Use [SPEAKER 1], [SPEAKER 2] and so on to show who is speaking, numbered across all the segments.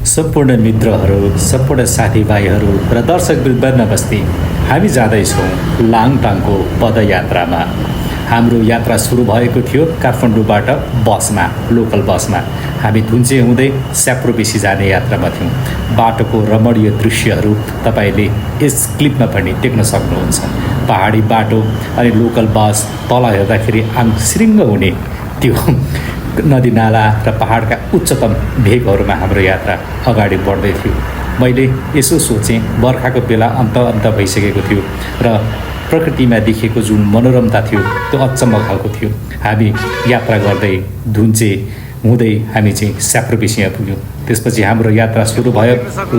[SPEAKER 1] सम्पूर्ण मित्रहरू, सम्पूर्ण साथीभाइहरू र दर्शकवृन्द नमस्ते। हामी जाँदैछौँ लाङटाङको पदयात्रामा। हाम्रो यात्रा सुरु भएको थियो काठमाडौँबाट बसमा, लोकल बसमा। हामी धुन्चे हुँदै स्याप्रोबेसी जाने यात्रामा थियौँ। बाटोको रमणीय दृश्यहरू तपाईँले यस क्लिपमा पनि देख्न सक्नुहुन्छ। पहाडी बाटो अनि लोकल बस, तल हेर्दाखेरि आङसिरिङ्ग हुने त्यो नदीनाला र पहाडका उच्चतम भेगहरूमा हाम्रो यात्रा अगाडि बढ्दै थियो। मैले यसो सोचेँ, बर्खाको बेला अन्त भइसकेको थियो र प्रकृतिमा देखेको जुन मनोरमता थियो त्यो अचम्म खालको थियो। हामी यात्रा गर्दै धुन्चे हुँदै हामी चाहिँ स्याप्रोबेसीमा पुग्यौँ। त्यसपछि हाम्रो यात्रा सुरु भयो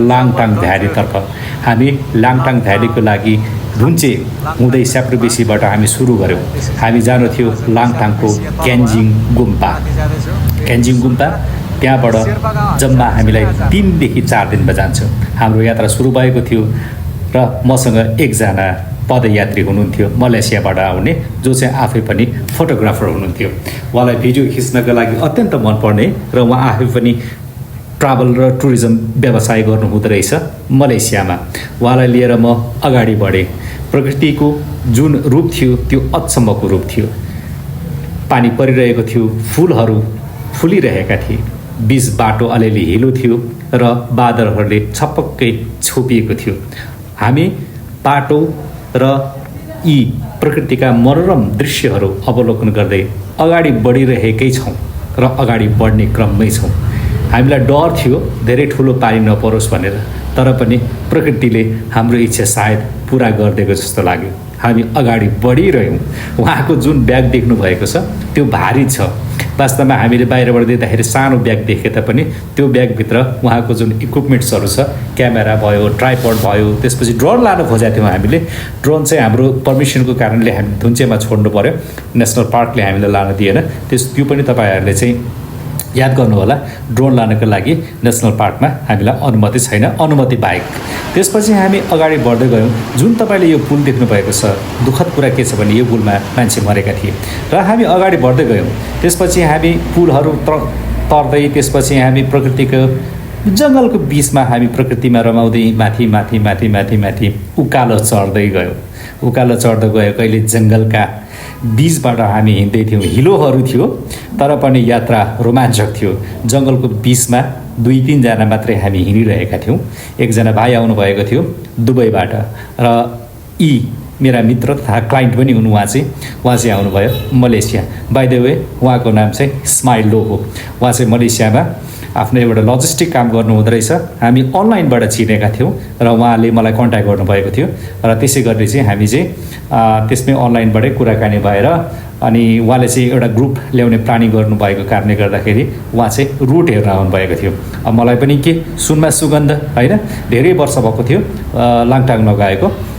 [SPEAKER 1] लाङटाङ भ्यालीतर्फ। हामी लाङटाङ भ्यालीको लागि धुन्चे हुँदै स्याप्रोबेसीबाट हामी सुरु गऱ्यौँ। हामी जानु थियो लाङटाङको क्यान्जिङ गुम्पा। क्यान्जिङ गुम्पा त्यहाँबाट जम्मा हामीलाई 3 देखि 4 दिनमा जान्छ। हाम्रो यात्रा सुरु भएको थियो र मसँग एकजना पदयात्री हुनुहुन्थ्यो मलेसियाबाट आउने, जो चाहिँ आफै पनि फोटोग्राफर हुनुहुन्थ्यो। उहाँलाई भिडियो खिच्नका लागि अत्यन्त मनपर्ने र उहाँ आफै पनि ट्राभल र टुरिज्म व्यवसाय गर्नुहुँदो रहेछ मलेसियामा। उहाँलाई लिएर म अगाडि बढेँ। प्रकृतिको जुन रूप थियो त्यो अचम्मको रूप थियो। पानी परिरहेको थियो, फुलहरू फुलिरहेका थिए, बीच बाटो अलिअलि हिलो थियो र बादलहरूले छपक्कै छोपिएको थियो। हामी बाटो र यी प्रकृतिका मनोरम दृश्यहरू अवलोकन गर्दै अगाडि बढिरहेकै छौँ र अगाडि बढ्ने क्रममै छौँ। हामीलाई डर थियो धेरै ठुलो पानी नपरोस् भनेर, तर पनि प्रकृतिले हाम्रो इच्छा सायद पुरा गरिदिएको जस्तो लाग्यो। हामी अगाडि बढिरह्यौँ। उहाँको जुन ब्याग देख्नुभएको छ त्यो भारी छ। वास्तवमा हामीले बाहिरबाट देख्दाखेरि सानो ब्याग देखे तापनि त्यो ब्यागभित्र उहाँको जुन इक्विपमेन्ट्सहरू छ, क्यामेरा भयो, ट्राइपड भयो, त्यसपछि ड्रोन लान खोजेका थियौँ हामीले। ड्रोन चाहिँ हाम्रो पर्मिसनको कारणले हामी धुन्चेमा छोड्नु पर्यो, नेसनल पार्कले हामीलाई लान दिएन। त्यो पनि तपाईँहरूले चाहिँ याद गर्नु होला। ड्रोन लानको लागि नेसनल पार्कमा हामीलाई अनुमति छैन, अनुमति बाहेक। त्यसपछि हामी अगाडि बढ्दै गयौँ। जुन तपाईँले यो पुल देख्नुभएको छ, दुःखद कुरा के छ भने यो पुलमा मान्छे मरेका थिए र हामी अगाडि बढ्दै गयौँ। त्यसपछि हामी पुलहरू तर्दै त्यसपछि हामी प्रकृतिको जङ्गलको बिचमा हामी प्रकृतिमा रमाउँदै माथि माथि माथि माथि माथि उकालो चढ्दै गयौँ। उकालो चढ्दै गयो, कहिले जङ्गलका बिचबाट हामी हिँड्दै थियौँ। हिलोहरू थियो तर पनि यात्रा रोमाञ्चक थियो। जङ्गलको बिचमा 2-3 जना मात्रै हामी हिँडिरहेका थियौँ। एकजना भाइ आउनुभएको थियो दुबईबाट र यी मेरा मित्र तथा क्लाइन्ट पनि हुनु। उहाँ चाहिँ आउनुभयो मलेसिया। बाइ द वे उहाँको नाम चाहिँ स्माइल लो हो। उहाँ चाहिँ मलेसियामा आफ्नो एउटा लजिस्टिक काम गर्नुहुँदो रहेछ। हामी अनलाइनबाट चिनेका थियौँ र उहाँले मलाई कन्ट्याक्ट गर्नुभएको थियो र त्यसै गरी चाहिँ हामी चाहिँ त्यसमै अनलाइनबाटै कुराकानी भएर अनि उहाँले चाहिँ एउटा ग्रुप ल्याउने प्लानिङ गर्नुभएको कारणले गर्दाखेरि उहाँ चाहिँ रुट हेर्न आउनुभएको थियो। अब मलाई पनि के सुनमा सुगन्ध होइन, धेरै वर्ष भएको थियो लाङटाङ नगएको।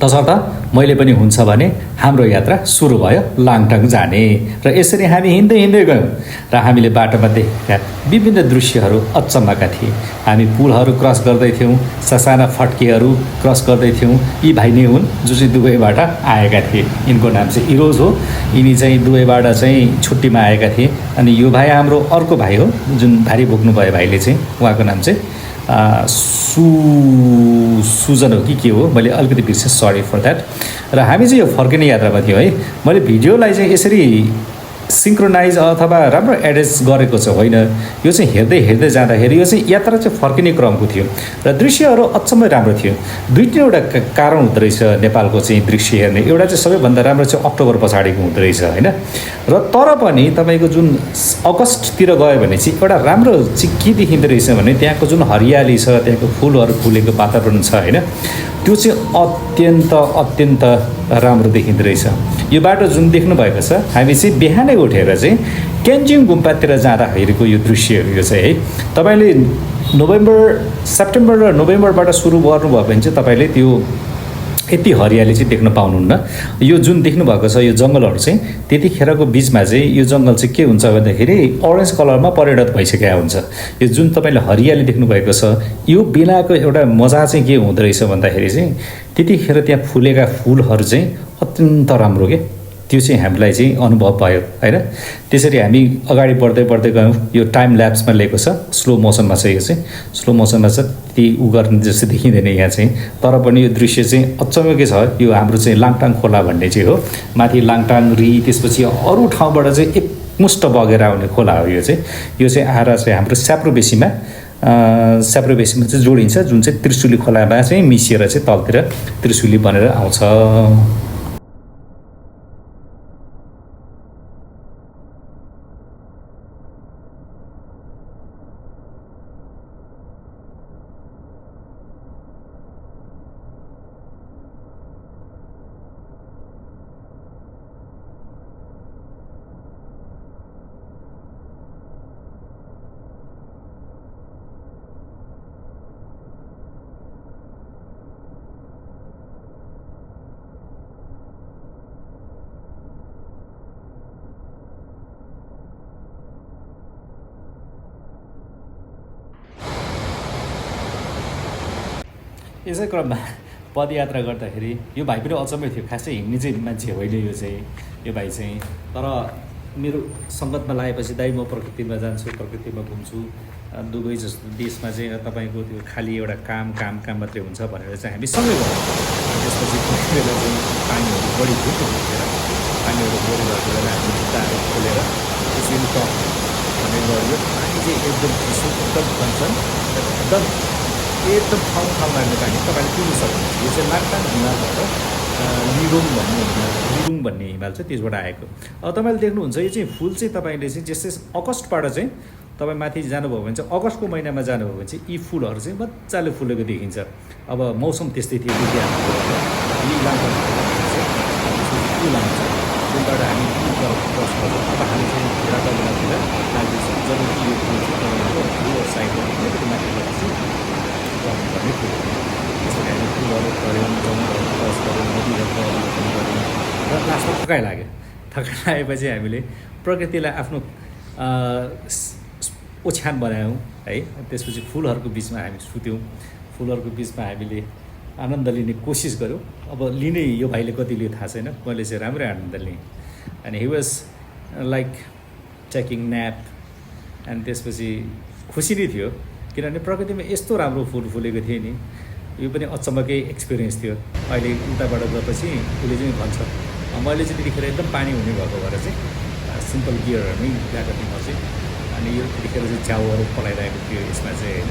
[SPEAKER 1] तसर्थ मैले पनि हुन्छ भने हाम्रो यात्रा सुरु भयो लाङटाङ जाने। र यसरी हामी हिँड्दै गयौँ र हामीले बाटोमा देखेका विभिन्न दृश्यहरू अचम्मका थिए। हामी पुलहरू क्रस गर्दै थियौँ, ससाना फड्केहरू क्रस गर्दै थियौँ। यी भाइ नै हुन् जो चाहिँ दुबईबाट आएका थिए। यिनको नाम चाहिँ इरोज हो। यिनी चाहिँ दुबईबाट चाहिँ छुट्टीमा आएका थिए। अनि यो भाइ हाम्रो अर्को भाइ हो जुन भारी बोक्नुभयो भाइले चाहिँ, उहाँको नाम चाहिँ सुजन हो कि के हो, मैले अलिकति बिर्सेँ, सरी फर द्याट। र हामी चाहिँ यो फर्किने यात्रामा थियौँ है। मैले भिडियोलाई चाहिँ यसरी सिङ्क्रोनाइज अथवा राम्रो एडजस्ट गरेको छ होइन, यो चाहिँ हेर्दै जाँदाखेरि यो चाहिँ यात्रा चाहिँ फर्किने क्रमको थियो र दृश्यहरू अचम्मै राम्रो थियो। 2-3वटा कारण हुँदो रहेछ नेपालको चाहिँ दृश्य हेर्ने। एउटा चाहिँ सबैभन्दा राम्रो चाहिँ अक्टोबर पछाडिको हुँदो रहेछ होइन। र तर पनि तपाईँको जुन अगस्ततिर गयो भने चाहिँ एउटा राम्रो चाहिँ के देखिँदो रहेछ भने त्यहाँको जुन हरियाली छ, त्यहाँको फुलहरू फुलेको वातावरण छ होइन, त्यो चाहिँ अत्यन्त राम्रो देखिँदो रहेछ। यो बाटो जुन देख्नुभएको छ, हामी चाहिँ बिहानै उठेर चाहिँ क्यान्जिङ गुम्पातिर जाँदाखेरिको यो दृश्य यो चाहिँ है। तपाईँले सेप्टेम्बर र नोभेम्बरबाट सुरु गर्नुभयो भने चाहिँ तपाईँले त्यो यति हरियाली चाहिँ देख्न पाउनुहुन्न। यो जुन देख्नुभएको छ यो जङ्गलहरू चाहिँ त्यतिखेरको बिचमा चाहिँ यो जङ्गल चाहिँ के हुन्छ भन्दाखेरि अरेन्ज कलरमा परिणत भइसकेको हुन्छ। यो जुन तपाईँले हरियाली देख्नुभएको छ, यो बेलाको एउटा मजा चाहिँ के हुँदो रहेछ भन्दाखेरि चाहिँ त्यतिखेर त्यहाँ फुलेका फुलहरू चाहिँ अत्यन्त राम्रो के त्यो चाहिँ हामीलाई चाहिँ अनुभव भयो होइन। त्यसरी हामी अगाडि बढ्दै बढ्दै गयौँ। यो टाइम ल्याप्समा लिएको छ, स्लो मोसनमा छ, यो चाहिँ स्लो मोसनमा छ, त्यही उ गर्ने जस्तो देखिँदैन यहाँ चाहिँ। तर पनि यो दृश्य चाहिँ अचम्मकै छ। यो हाम्रो चाहिँ लाङटाङ खोला भन्ने चाहिँ हो, माथि लाङटाङ री त्यसपछि अरू ठाउँबाट चाहिँ एकमुष्ट बगेर आउने खोला हो यो चाहिँ। यो चाहिँ आएर चाहिँ हाम्रो स्याप्रो बेसीमा चाहिँ जोडिन्छ, जुन चाहिँ त्रिशुली खोलामा चाहिँ मिसिएर चाहिँ तलतिर त्रिशुली बनेर आउँछ। यसै क्रममा पदयात्रा गर्दाखेरि यो भाइ पनि अचम्मै थियो। खासै हिँड्ने चाहिँ मान्छे होइन यो चाहिँ, यो भाइ चाहिँ। तर मेरो सङ्गतमा लागेपछि दाइ म प्रकृतिमा जान्छु, प्रकृतिमा घुम्छु, दुबई जस्तो देशमा चाहिँ तपाईँको त्यो खालि एउटा काम मात्रै हुन्छ भनेर चाहिँ हामी सँगै गयौँ। त्यसपछि बेला चाहिँ पानीहरू बढी थियो, त्यतिखेर पानीहरू बढी भएको बेला हामी जुत्ताहरू खोलेर त्यसरी टक भन्ने गऱ्यो। पानी चाहिँ एकदम चिसो, एकदम कञ्चन, एकदम ठाउँमा लाग्ने पानी तपाईँले पिउनु सक्नुहुन्छ। यो चाहिँ लाङटाङ हिमालबाट लिरुङ भन्ने हिमाल छ, त्यसबाट आएको। अब तपाईँले देख्नुहुन्छ यो चाहिँ फुल चाहिँ तपाईँले चाहिँ जस्तै अगस्तबाट चाहिँ तपाईँ माथि जानुभयो भने चाहिँ अगस्तको महिनामा जानुभयो भने चाहिँ यी फुलहरू चाहिँ मजाले फुलेको देखिन्छ। अब मौसम त्यस्तै थियो यी लाङटाङ जुनबाट हामी क्रस गर्छौँ। अब हामी चाहिँ राता बेलातिर लाग्दैछ जब यो फुल चाहिँ तपाईँको साइडमा अलिकति माथि गएपछि भन्ने फुल। त्यसरी हामी फुलहरू गऱ्यौँ, जङ्गलहरू क्रस गऱ्यौँ, नदीहरू गऱ्यौँ र लास्टमा थकाइ लाग्यो। थकाइ लागेपछि हामीले प्रकृतिलाई आफ्नो ओछ्यान बनायौँ है। त्यसपछि फुलहरूको बिचमा हामी सुत्यौँ, फुलहरूको बिचमा हामीले आनन्द लिने कोसिस गऱ्यौँ। अब लिने यो भाइले कति लियो थाहा छैन, मैले चाहिँ राम्रै आनन्द लिएँ। And he was like taking nap. And त्यसपछि खुसी नै थियो, किनभने प्रकृतिमा यस्तो राम्रो फुल फुलेको थियो नि। यो पनि अचम्मकै एक्सपिरियन्स थियो। अहिले उताबाट गएपछि उसले चाहिँ भन्छ, मैले चाहिँ त्यतिखेर एकदम पानी हुने भएको भएर चाहिँ सिम्पल गियरहरूमै गएको थिएँ म चाहिँ। अनि यो त्यतिखेर चाहिँ च्याउहरू पलाइरहेको थियो यसमा चाहिँ होइन।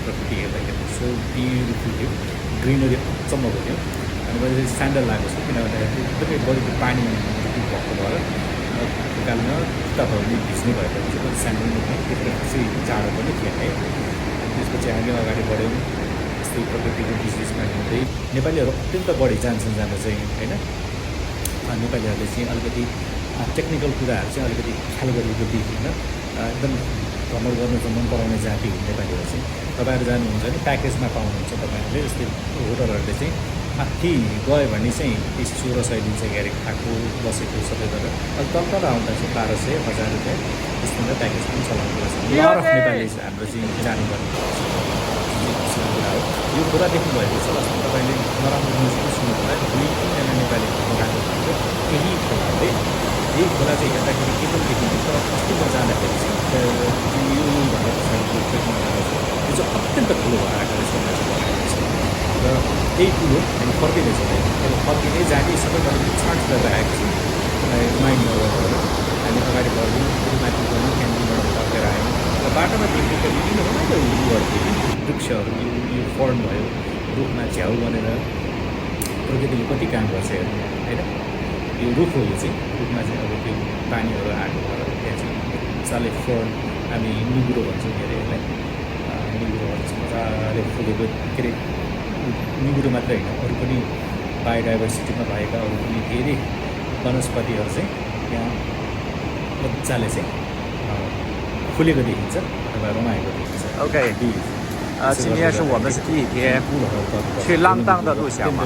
[SPEAKER 1] प्रकृति हेर्दाखेरि सो ब्युटिफुल थियो, ग्रिनरी अचम्मको थियो। अनि मैले चाहिँ स्यान्डल लगाएको छु, किनभने एकदमै बढी पानी भएको भएर कालमा जुत्ताहरू पनि भिज्ने भएको थियो, स्यान्डल त्यतिखेर खासै जाडो पनि थिएन है। त्यसपछि हामी अगाडि बढ्यौँ यस्तै प्रकृतिको बिचमा हिँड्दै। नेपालीहरू अत्यन्त बढी जान्छन् जान चाहिँ होइन। नेपालीहरूले चाहिँ अलिकति टेक्निकल कुराहरू चाहिँ अलिकति ख्याल गरेको देखिन्न। एकदम भ्रमण गर्नु चाहिँ मन पराउने जाति हो नेपालीहरू चाहिँ। तपाईँहरू जानुहुन्छ भने प्याकेजमा पाउनुहुन्छ तपाईँहरूले। जस्तै होटलहरूले चाहिँ माथि गयो भने चाहिँ 1600 दिन्छ क्यारे खाएको बसेको सबै गरेर। अहिले तल आउँदा चाहिँ 1200 1000 रुपियाँ त्यस्तो प्याकेज पनि चलाउनु पर्छ। लट अफ नेपाली हाम्रो चाहिँ जानुपर्ने कुरा हो। यो कुरा देख्नुभएको छ जस्तो तपाईँले नराम्रो न्युज पनि सुन्नु होला। 2-3जना नेपाली गएको थियो यही खोलाले। यही खोला चाहिँ हेर्दाखेरि के पनि देखिन्छ, तर अस्ति म जाँदाखेरि चाहिँ यो भनेर पछाडिको ट्रेकिङ गरेको छ, त्यो चाहिँ अत्यन्त ठुलो भएर आएको रहेछ बनाएको छ। र त्यही कुरो हामी फर्किँदैछौँ। अब फर्किँदै जाने सबैभन्दा छाट गरेर आएको छ माइन्ड नगरेर हामी अगाडि बढ्यौँ। फेरि माथि गयौँ, क्यान्टिनबाट फर्केर आयौँ र बाटोमा देखेको विभिन्न रमाइलो उयोहरू थियो, वृक्षहरू यो फर्न भयो, रुखमा झ्याउ बनेर प्रकृतिले कति काम गर्छ हेर्नु होइन। यो रुख हो, यो चाहिँ रुखमा चाहिँ अब त्यो पानीहरू आएको भएर त्यहाँ चाहिँ मजाले फर्न हामी निगुरो भन्छौँ के अरे यसलाई, निगुरोहरू चाहिँ मजाले फुलेको के अरे। निगुरो मात्रै होइन, अरू पनि बायोडाइभर्सिटीमा भएका अरू पनि धेरै वनस्पतिहरू चाहिँ यहाँ मजाले चाहिँ फुलेको देखिन्छ अथवा रमाएको देखिन्छ।
[SPEAKER 2] OK， 今天是我们是第一天去浪荡的路线嘛。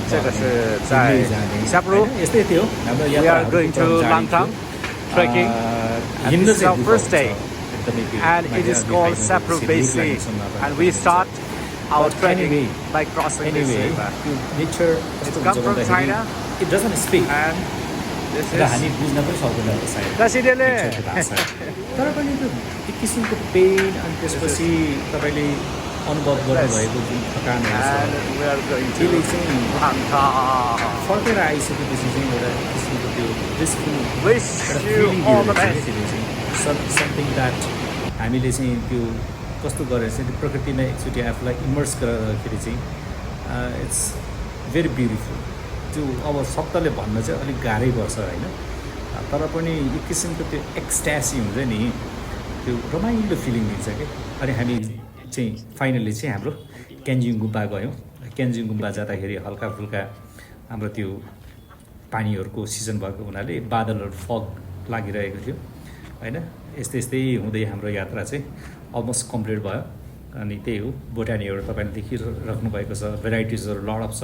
[SPEAKER 2] 这个是在Sapro。We are going to Langtang trekking, and this is our first day, and it is called Sapro Basin, and we start our trekking by crossing this river. It comes from China,
[SPEAKER 1] it doesn't speak
[SPEAKER 2] And this
[SPEAKER 1] र
[SPEAKER 2] is
[SPEAKER 1] हामी बुझ्न पनि सक्दैन होला सायद
[SPEAKER 2] Kasidele.
[SPEAKER 1] पिक्चरको भाषा तर पनि त्यो एक किसिमको पेन अनि त्यसपछि तपाईँले अनुभव गर्नुभएको जुन थकानहरू
[SPEAKER 2] And
[SPEAKER 1] छ
[SPEAKER 2] we are going to
[SPEAKER 1] त्यसले चाहिँ
[SPEAKER 2] Langtang.
[SPEAKER 1] फर्केर आइसकेपछि चाहिँ एउटा एक किसिमको त्यो ब्लिसफुल
[SPEAKER 2] Wish
[SPEAKER 1] एउटा
[SPEAKER 2] you
[SPEAKER 1] फिलिङ
[SPEAKER 2] all the
[SPEAKER 1] दिएको
[SPEAKER 2] best.
[SPEAKER 1] छ त्यसले चाहिँ समथिङ द्याट हामीले चाहिँ त्यो कस्तो गरेर चाहिँ त्यो प्रकृतिमा एकचोटि आफूलाई इमर्स गर्दाखेरि चाहिँ इट्स भेरी ब्युटिफुल त्यो अब शब्दले भन्न चाहिँ अलिक गाह्रै पर्छ होइन तर पनि एक किसिमको त्यो एक्सट्यासी हुन्छ नि त्यो रमाइलो फिलिङ दिन्छ क्या अनि हामी चाहिँ फाइनल्ली चाहिँ हाम्रो क्यान्जिङ गुम्बा गयौँ क्यान्जिङ गुम्बा जाँदाखेरि हल्का फुल्का हाम्रो त्यो पानीहरूको सिजन भएको हुनाले बादलहरू फग लागिरहेको थियो होइन यस्तै यस्तै हुँदै हाम्रो यात्रा चाहिँ अलमोस्ट कम्प्लिट भयो अनि त्यही हो बोटानीहरू तपाईँले देखिराख्नु भएको छ भेराइटिजहरू लड अफ छ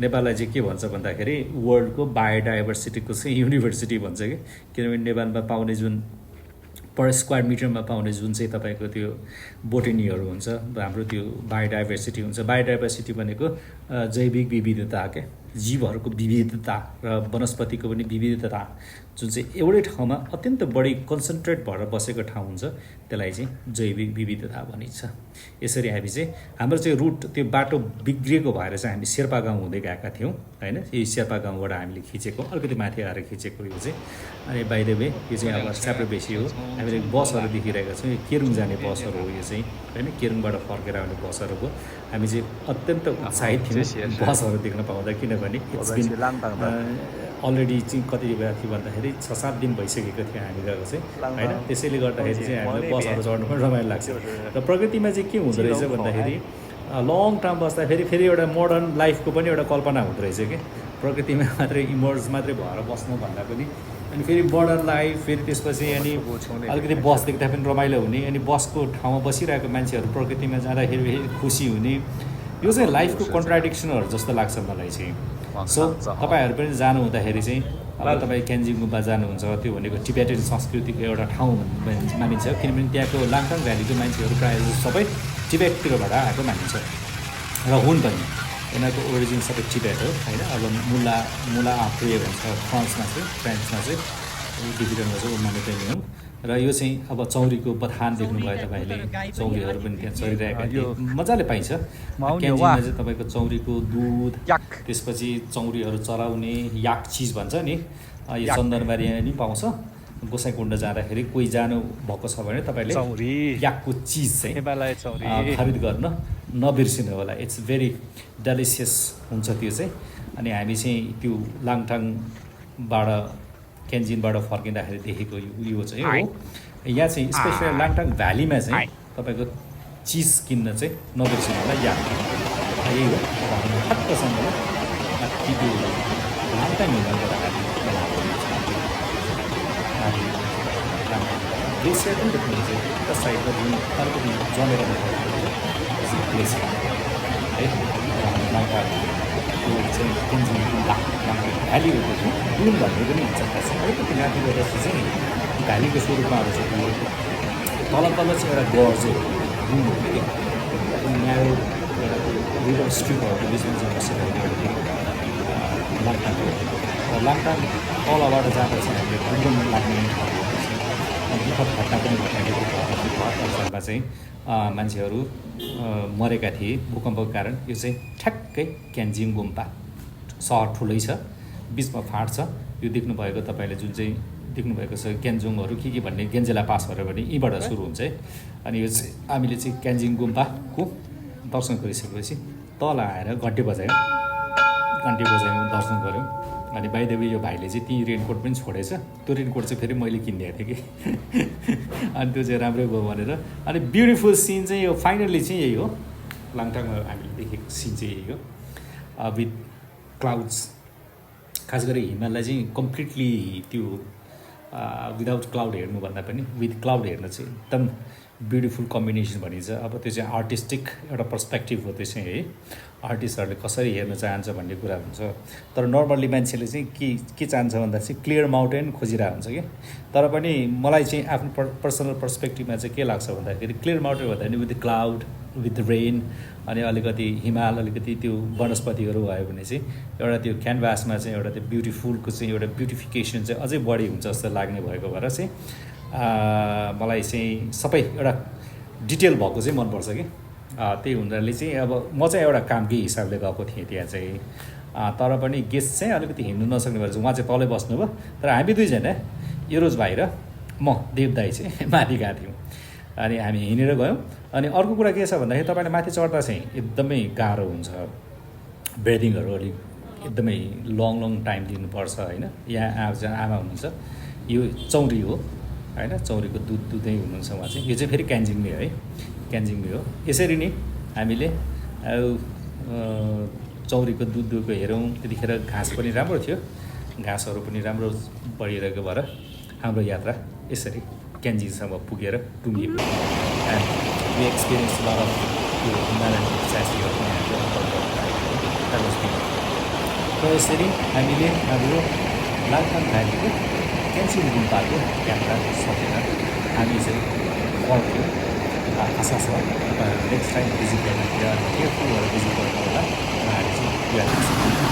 [SPEAKER 1] नेपाललाई चाहिँ के भन्छ भन्दाखेरि वर्ल्डको बायोडाइभर्सिटीको चाहिँ युनिभर्सिटी भन्छ कि किनभने नेपालमा पाउने जुन पर स्क्वायर मिटरमा पाउने जुन चाहिँ तपाईँको त्यो बोटेनीहरू हुन्छ हाम्रो त्यो बायोडाइभर्सिटी हुन्छ बायोडाइभर्सिटी भनेको जैविक विविधता क्या जीवहरूको विविधता र वनस्पतिको पनि विविधता जुन चाहिँ एउटै ठाउँमा अत्यन्त बढी कन्सन्ट्रेट भएर बसेको ठाउँ हुन्छ त्यसलाई चाहिँ जैविक विविधता भनिन्छ यसरी हामी चाहिँ हाम्रो चाहिँ रुट त्यो बाटो बिग्रिएको भएर चाहिँ हामी शेर्पा गाउँ हुँदै गएका थियौँ होइन यही शेर्पा गाउँबाट हामीले खिचेको अलिकति माथि आएर खिचेको यो चाहिँ अनि बाइ द वे यो चाहिँ अब स्याप्रो बेसी हो हामीले बसहरू देखिरहेका छौँ यो केरुङ जाने बसहरू हो यो चाहिँ होइन केरुङबाट फर्केर आउने बसहरूको हामी चाहिँ अत्यन्त उत्साहित थियौँ बसहरू देख्न पाउँदा किनभने इट्स बिन अलरेडी चाहिँ कति बेला थियो भन्दाखेरि 6-7 दिन भइसकेको थियो हामी गएको चाहिँ होइन त्यसैले गर्दाखेरि चाहिँ हामीलाई बसहरू चढ्नु पनि रमाइलो लाग्छ र प्रकृतिमा चाहिँ के हुँदो रहेछ भन्दाखेरि लङ टर्म बस्दाखेरि फेरि एउटा मोडर्न लाइफको पनि एउटा कल्पना हुँदो रहेछ कि प्रकृतिमा मात्रै इमर्ज मात्रै भएर बस्नु भन्दा पनि अनि फेरि मोडर्न लाइफ फेरि त्यसपछि अनि अलिकति बस देख्दा पनि रमाइलो हुने अनि बसको ठाउँमा बसिरहेको मान्छेहरू प्रकृतिमा जाँदाखेरि फेरि खुसी हुने यो चाहिँ लाइफको कन्ट्राडिक्सनहरू जस्तो लाग्छ मलाई चाहिँ सो तपाईँहरू पनि जानु हुँदाखेरि चाहिँ अब तपाईँ क्यान्जिङ गुम्बा जानुहुन्छ त्यो भनेको टिबेटन संस्कृतिको एउटा ठाउँ मानिन्छ किनभने त्यहाँको लाङटाङ भ्यालीको मान्छेहरू प्रायः सबै टिबेटतिरबाट आएको मानिन्छ र हुन् पनि उनीहरूको ओरिजिन सबै टिबेट हो होइन अब मुला आफ्रिया भन्छ फ्रान्समा चाहिँ देखिरहनु छ मानिटेनियम र यो चाहिँ अब चौरीको बथान देख्नुभयो तपाईँले चौरीहरू पनि त्यहाँ चलिरहेका थिए मजाले पाइन्छ क्यान्जिङमा चाहिँ तपाईँको चौरीको दुध त्यसपछि चौरीहरू चराउने याक चिज भन्छ नि यो चन्दनबारी नि पाउँछ गोसाइकुण्ड जाँदाखेरि कोही जानु भएको छ भने तपाईँले याकको चिज चाहिँ खरिद गर्न नबिर्सिनु होला इट्स भेरी डेलिसियस हुन्छ त्यो चाहिँ अनि हामी चाहिँ त्यो लाङटाङबाट क्यान्जिनबाट फर्किँदाखेरि देखेको यो चाहिँ हो यहाँ चाहिँ स्पेसली लाङटाङ भ्यालीमा चाहिँ तपाईँको चिज किन्न चाहिँ नबिर्सिनु होला याक यही हो ठ्याक्कसँग त्यो लाङटाङ हिँड्नबाट ग्लेसियर पनि देख्नुहुन्छ एउटा साइडमा जुन अलिकति जमेर प्लेस है त्यो चाहिँ क्यान्जिङ भ्याली हो त्यो डुन भन्ने पनि हुन्छ खास अलिकति माथि गएपछि चाहिँ भ्यालीको स्वरूपमा आउँछ त्यो तल चाहिँ एउटा गड चाहिँ डुन हो कि न्यारो एउटा रिभर स्ट्रिपहरूको बिचमा चाहिँ बसेर लाङटाङ र लाङटाङ तलबाट जाँदा चाहिँ हामीले एकदम लाग्ने दुःखद घटना पनि घटाइएको अवस्थामा चाहिँ मान्छेहरू मरेका थिए भूकम्पको कारण यो चाहिँ ठ्याक्कै क्यान्जिङ गुम्बा सहर ठुलै छ बिचमा फाँट छ यो देख्नुभएको तपाईँले जुन चाहिँ देख्नुभएको छ क्यान्जुङहरू के भन्ने गेन्जेला पास भएर भने यहीँबाट सुरु हुन्छ है अनि यो चाहिँ हामीले चाहिँ क्यान्जिङ गुम्बाको दर्शन गरिसकेपछि तल आएर घन्टी बजायौँ दर्शन गऱ्यौँ अनि बाइ द वे यो भाइले चाहिँ ती रेनकोट पनि छोडेछ त्यो रेनकोट चाहिँ फेरि मैले किनिदिएको थिएँ कि अनि त्यो चाहिँ राम्रै भयो भनेर अनि ब्युटिफुल सिन चाहिँ यो फाइनल्ली चाहिँ यही हो लाङटाङमा हामीले देखेको सिन चाहिँ यही हो विथ क्लाउड्स खास गरी हिमाललाई चाहिँ कम्प्लिटली त्यो विदाउट क्लाउड हेर्नुभन्दा पनि विथ क्लाउड हेर्न चाहिँ एकदम ब्युटिफुल कम्बिनेसन भनिन्छ। अब त्यो चाहिँ आर्टिस्टिक एउटा पर्सपेक्टिभ हो त्यो चाहिँ है, आर्टिस्टहरूले कसरी हेर्न चाहन्छ भन्ने कुरा हुन्छ। तर नर्मल्ली मान्छेले चाहिँ के चाहन्छ भन्दा चाहिँ क्लियर माउन्टेन खोजिरहेको हुन्छ कि। तर पनि मलाई चाहिँ आफ्नो पर्सनल पर्सपेक्टिभमा चाहिँ के लाग्छ भन्दाखेरि क्लियर माउन्टेन भन्दा पनि with the cloud, with rain, अनि अलिकति हिमाल, अलिकति त्यो वनस्पतिहरू भयो भने चाहिँ एउटा त्यो क्यानभासमा चाहिँ एउटा त्यो ब्युटिफुलको चाहिँ एउटा ब्युटिफिकेसन चाहिँ अझै बढी हुन्छ जस्तो लाग्ने भएको भएर चाहिँ मलाई चाहिँ सबै एउटा डिटेल भएको चाहिँ मनपर्छ कि। त्यही हुनाले चाहिँ अब म चाहिँ एउटा कामकै हिसाबले गएको थिएँ त्यहाँ चाहिँ। तर पनि गेस्ट चाहिँ अलिकति हिँड्नु नसक्ने भएर चाहिँ उहाँ चाहिँ तलै बस्नुभयो। तर हामी दुईजना युरोज भाइ र म देव दाई चाहिँ माथि गएको थियौँ। अनि हामी हिँडेर गयौँ। अनि अर्को कुरा के छ भन्दाखेरि तपाईँले माथि चढ्दा चाहिँ एकदमै गाह्रो हुन्छ, ब्रेदिङहरू अलिक एकदमै लङ टाइम लिनुपर्छ होइन। यहाँ आमा हुनुहुन्छ, यो चौरी हो होइन, चौरीको दुध दुधै हुनुहुन्छ उहाँ चाहिँ। यो चाहिँ फेरि क्यान्जिङमी है, क्यान्जिङमी हो। यसरी नै हामीले चौरीको दुध दुधको हेऱ्यौँ। त्यतिखेर घाँस पनि राम्रो थियो, घाँसहरू पनि राम्रो बढिरहेको भएर हाम्रो यात्रा यसरी क्यान्जिङसम्म पुगेर टुङ्गियो। And we experience lot of त्यो हिमालयन साथीहरू र यसरी हामीले हाम्रो लाङटाङ भ्यालीको क्यान्जिङ गुम्पाको यात्रा सकेर हामी चाहिँ फर्क्यौँ। आशा छ तपाईँहरू नेक्स्ट टाइम भिजिट गर्दाखेरि केयरफुल भएर भिजिट गर्नु होला। उहाँहरू चाहिँ